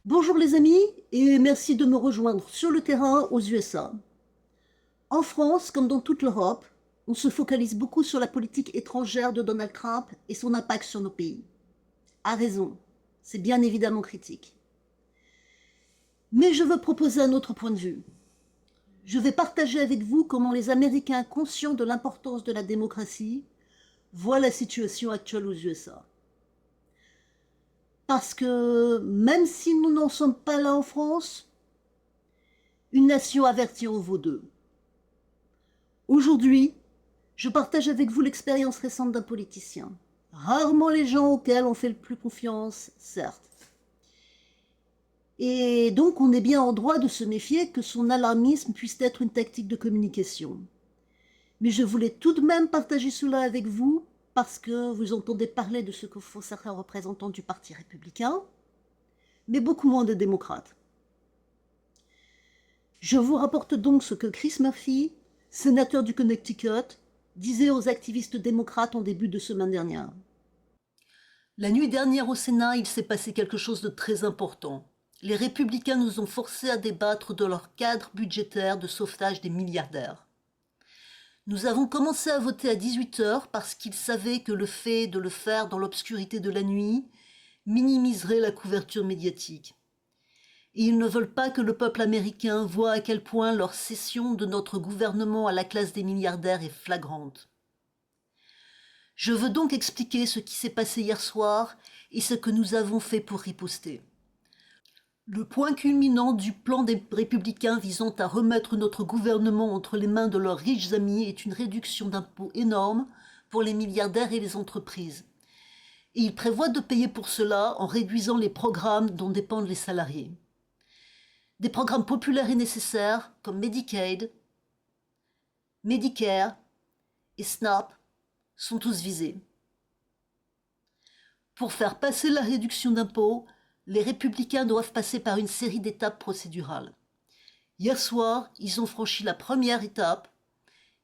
Bonjour les amis et merci de me rejoindre sur le terrain aux USA. En France, comme dans toute l'Europe, on se focalise beaucoup sur la politique étrangère de Donald Trump et son impact sur nos pays. À raison, c'est bien évidemment critique. Mais je veux proposer un autre point de vue. Je vais partager avec vous comment les Américains conscients de l'importance de la démocratie voient la situation actuelle aux USA. Parce que même si nous n'en sommes pas là en France, une nation avertie en vaut deux. Aujourd'hui, je partage avec vous l'expérience récente d'un politicien. Rarement les gens auxquels on fait le plus confiance, certes. Et donc on est bien en droit de se méfier que son alarmisme puisse être une tactique de communication. Mais je voulais tout de même partager cela avec vous parce que vous entendez parler de ce que font certains représentants du Parti républicain, mais beaucoup moins de démocrates. Je vous rapporte donc ce que Chris Murphy, sénateur du Connecticut, disait aux activistes démocrates en début de semaine dernière. La nuit dernière au Sénat, il s'est passé quelque chose de très important. Les républicains nous ont forcés à débattre de leur cadre budgétaire de sauvetage des milliardaires. Nous avons commencé à voter à 18 heures parce qu'ils savaient que le fait de le faire dans l'obscurité de la nuit minimiserait la couverture médiatique. Et ils ne veulent pas que le peuple américain voie à quel point leur cession de notre gouvernement à la classe des milliardaires est flagrante. Je veux donc expliquer ce qui s'est passé hier soir et ce que nous avons fait pour riposter. Le point culminant du plan des républicains visant à remettre notre gouvernement entre les mains de leurs riches amis est une réduction d'impôts énorme pour les milliardaires et les entreprises. Et ils prévoient de payer pour cela en réduisant les programmes dont dépendent les salariés. Des programmes populaires et nécessaires comme Medicaid, Medicare et SNAP sont tous visés. Pour faire passer la réduction d'impôts, les républicains doivent passer par une série d'étapes procédurales. Hier soir, ils ont franchi la première étape,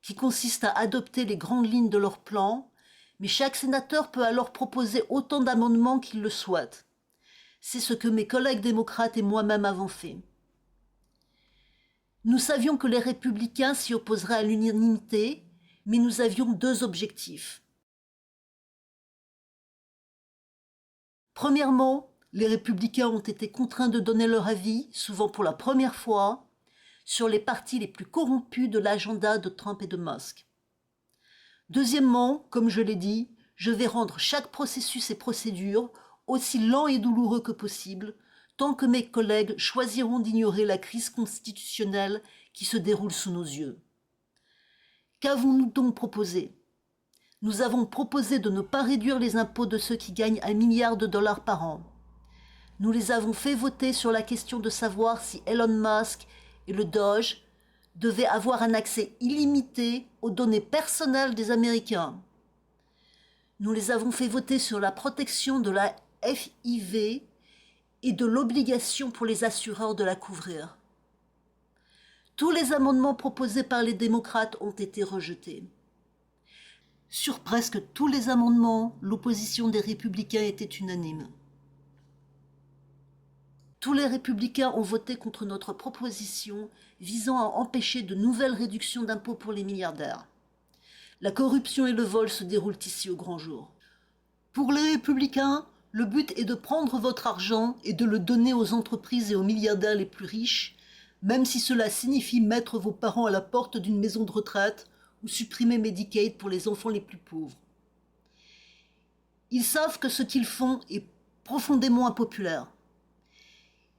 qui consiste à adopter les grandes lignes de leur plan, mais chaque sénateur peut alors proposer autant d'amendements qu'il le souhaite. C'est ce que mes collègues démocrates et moi-même avons fait. Nous savions que les républicains s'y opposeraient à l'unanimité, mais nous avions deux objectifs. Premièrement, les républicains ont été contraints de donner leur avis, souvent pour la première fois, sur les partis les plus corrompus de l'agenda de Trump et de Musk. Deuxièmement, comme je l'ai dit, je vais rendre chaque processus et procédure aussi lent et douloureux que possible, tant que mes collègues choisiront d'ignorer la crise constitutionnelle qui se déroule sous nos yeux. Qu'avons-nous donc proposé ? Nous avons proposé de ne pas réduire les impôts de ceux qui gagnent 1 milliard de dollars par an. Nous les avons fait voter sur la question de savoir si Elon Musk et le Doge devaient avoir un accès illimité aux données personnelles des Américains. Nous les avons fait voter sur la protection de la FIV et de l'obligation pour les assureurs de la couvrir. Tous les amendements proposés par les démocrates ont été rejetés. Sur presque tous les amendements, l'opposition des républicains était unanime. Tous les républicains ont voté contre notre proposition visant à empêcher de nouvelles réductions d'impôts pour les milliardaires. La corruption et le vol se déroulent ici au grand jour. Pour les républicains, le but est de prendre votre argent et de le donner aux entreprises et aux milliardaires les plus riches, même si cela signifie mettre vos parents à la porte d'une maison de retraite ou supprimer Medicaid pour les enfants les plus pauvres. Ils savent que ce qu'ils font est profondément impopulaire.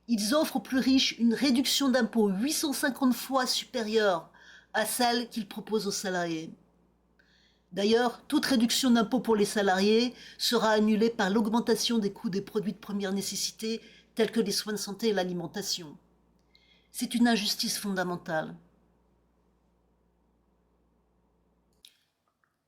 Ils offrent aux plus riches une réduction d'impôt 850 fois supérieure à celle qu'ils proposent aux salariés. D'ailleurs, toute réduction d'impôt pour les salariés sera annulée par l'augmentation des coûts des produits de première nécessité tels que les soins de santé et l'alimentation. C'est une injustice fondamentale.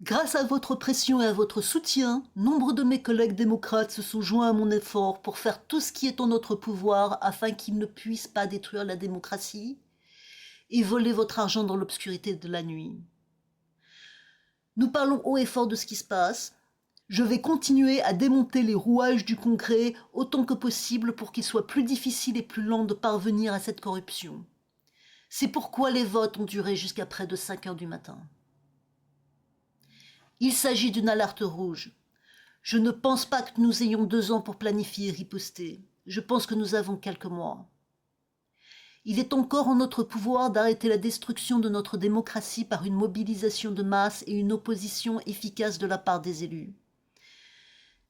Grâce à votre pression et à votre soutien, nombre de mes collègues démocrates se sont joints à mon effort pour faire tout ce qui est en notre pouvoir afin qu'ils ne puissent pas détruire la démocratie et voler votre argent dans l'obscurité de la nuit. Nous parlons haut et fort de ce qui se passe. Je vais continuer à démonter les rouages du Congrès autant que possible pour qu'il soit plus difficile et plus lent de parvenir à cette corruption. C'est pourquoi les votes ont duré jusqu'à près de 5 heures du matin. Il s'agit d'une alerte rouge. Je ne pense pas que nous ayons 2 ans pour planifier et riposter. Je pense que nous avons quelques mois. Il est encore en notre pouvoir d'arrêter la destruction de notre démocratie par une mobilisation de masse et une opposition efficace de la part des élus.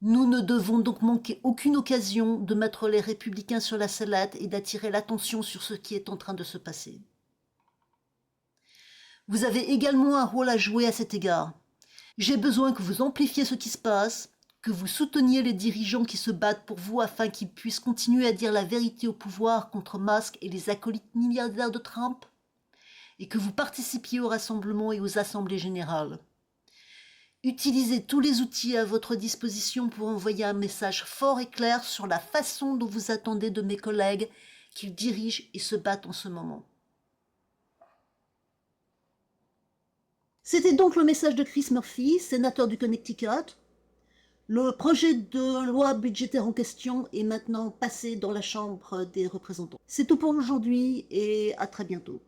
Nous ne devons donc manquer aucune occasion de mettre les républicains sur la sellette et d'attirer l'attention sur ce qui est en train de se passer. Vous avez également un rôle à jouer à cet égard. J'ai besoin que vous amplifiez ce qui se passe, que vous souteniez les dirigeants qui se battent pour vous afin qu'ils puissent continuer à dire la vérité au pouvoir contre Musk et les acolytes milliardaires de Trump, et que vous participiez aux rassemblements et aux assemblées générales. Utilisez tous les outils à votre disposition pour envoyer un message fort et clair sur la façon dont vous attendez de mes collègues qu'ils dirigent et se battent en ce moment. C'était donc le message de Chris Murphy, sénateur du Connecticut. Le projet de loi budgétaire en question est maintenant passé dans la Chambre des représentants. C'est tout pour aujourd'hui et à très bientôt.